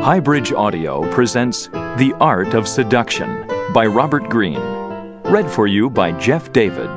Highbridge Audio presents The Art of Seduction by Robert Greene. Read for you by Jeff David.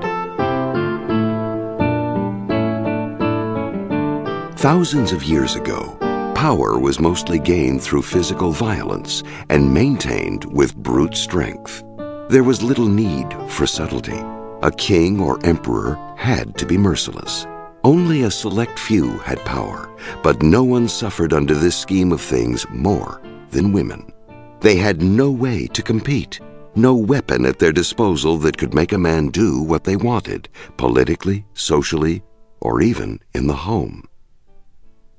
Thousands of years ago, power was mostly gained through physical violence and maintained with brute strength. There was little need for subtlety. A king or emperor had to be merciless. Only a select few had power, but no one suffered under this scheme of things more than women. They had no way to compete, no weapon at their disposal that could make a man do what they wanted, politically, socially, or even in the home.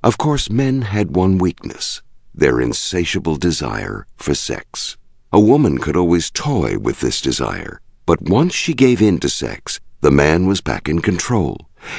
Of course, men had one weakness: their insatiable desire for sex. A woman could always toy with this desire, but once she gave in to sex, the man was back in control.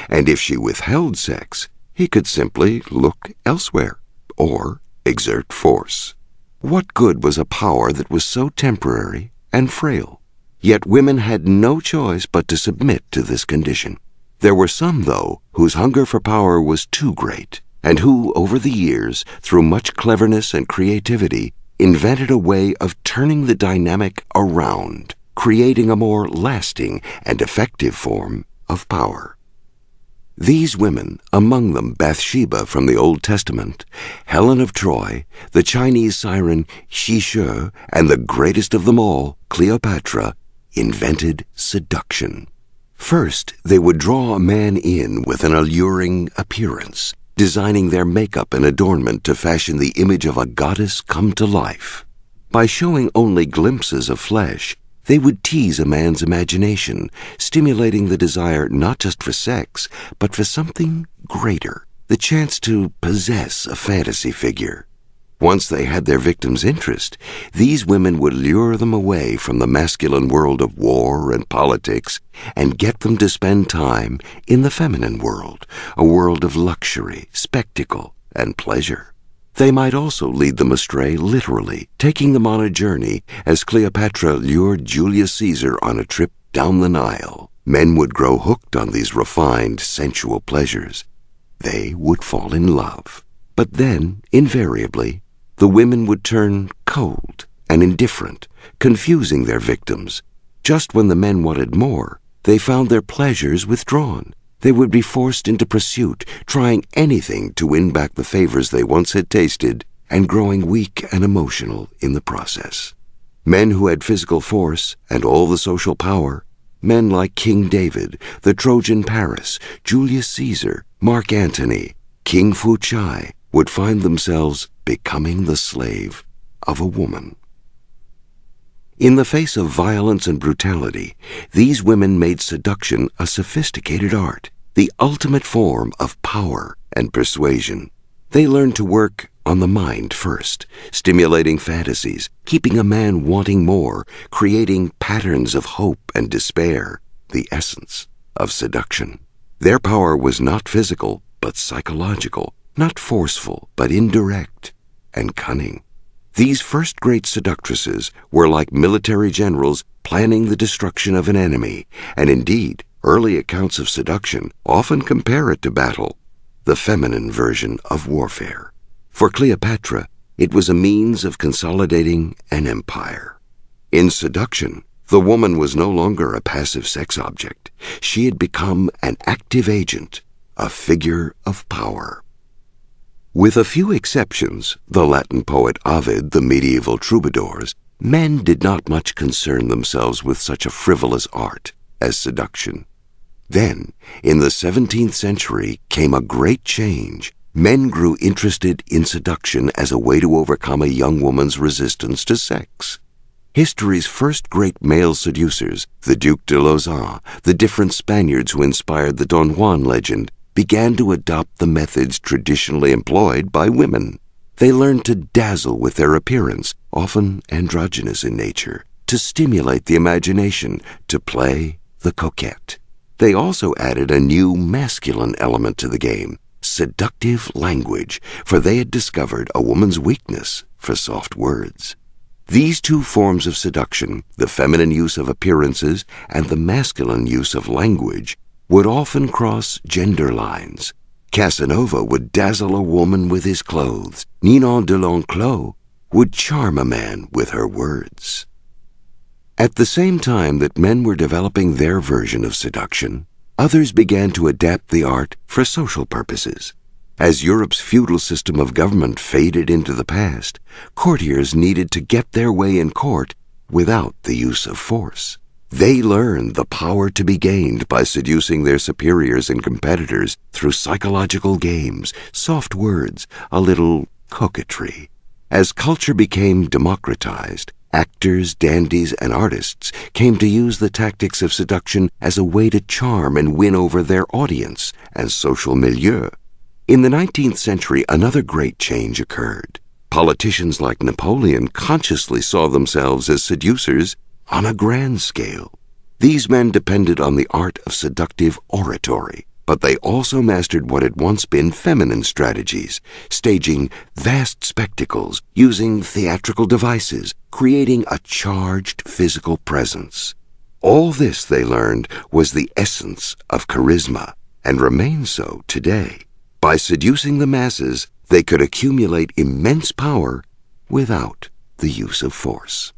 And if she withheld sex, he could simply look elsewhere or exert force. What good was a power that was so temporary and frail? Yet women had no choice but to submit to this condition. There were some, though, whose hunger for power was too great, and who, over the years, through much cleverness and creativity, invented a way of turning the dynamic around, creating a more lasting and effective form of power. These women, among them Bathsheba from the Old Testament, Helen of Troy, the Chinese siren Xi, and the greatest of them all, Cleopatra, invented seduction. First, they would draw a man in with an alluring appearance, designing their makeup and adornment to fashion the image of a goddess come to life. By showing only glimpses of flesh, they would tease a man's imagination, stimulating the desire not just for sex, but for something greater, the chance to possess a fantasy figure. Once they had their victim's interest, these women would lure them away from the masculine world of war and politics and get them to spend time in the feminine world, a world of luxury, spectacle, and pleasure. They might also lead them astray literally, taking them on a journey as Cleopatra lured Julius Caesar on a trip down the Nile. Men would grow hooked on these refined, sensual pleasures. They would fall in love. But then, invariably, the women would turn cold and indifferent, confusing their victims. Just when the men wanted more, they found their pleasures withdrawn. They would be forced into pursuit, trying anything to win back the favors they once had tasted, and growing weak and emotional in the process. Men who had physical force and all the social power, men like King David, the Trojan Paris, Julius Caesar, Mark Antony, King Fu Chai, would find themselves becoming the slave of a woman. In the face of violence and brutality, these women made seduction a sophisticated art, the ultimate form of power and persuasion. They learned to work on the mind first, stimulating fantasies, keeping a man wanting more, creating patterns of hope and despair, the essence of seduction. Their power was not physical, but psychological, not forceful, but indirect and cunning. These first great seductresses were like military generals planning the destruction of an enemy, and indeed, early accounts of seduction often compare it to battle, the feminine version of warfare. For Cleopatra, it was a means of consolidating an empire. In seduction, the woman was no longer a passive sex object. She had become an active agent, a figure of power. With a few exceptions, the Latin poet Ovid, the medieval troubadours, men did not much concern themselves with such a frivolous art as seduction. Then, in the 17th century, came a great change. Men grew interested in seduction as a way to overcome a young woman's resistance to sex. History's first great male seducers, the Duc de Lauzun, the different Spaniards who inspired the Don Juan legend, began to adopt the methods traditionally employed by women. They learned to dazzle with their appearance, often androgynous in nature, to stimulate the imagination, to play the coquette. They also added a new masculine element to the game, seductive language, for they had discovered a woman's weakness for soft words. These two forms of seduction, the feminine use of appearances and the masculine use of language, would often cross gender lines. Casanova would dazzle a woman with his clothes. Ninon de l'Enclos would charm a man with her words. At the same time that men were developing their version of seduction, others began to adapt the art for social purposes. As Europe's feudal system of government faded into the past, courtiers needed to get their way in court without the use of force. They learned the power to be gained by seducing their superiors and competitors through psychological games, soft words, a little coquetry. As culture became democratized, actors, dandies, and artists came to use the tactics of seduction as a way to charm and win over their audience and social milieu. In the 19th century, another great change occurred. Politicians like Napoleon consciously saw themselves as seducers on a grand scale. These men depended on the art of seductive oratory, but they also mastered what had once been feminine strategies, staging vast spectacles, using theatrical devices, creating a charged physical presence. All this, they learned, was the essence of charisma, and remains so today. By seducing the masses, they could accumulate immense power without the use of force.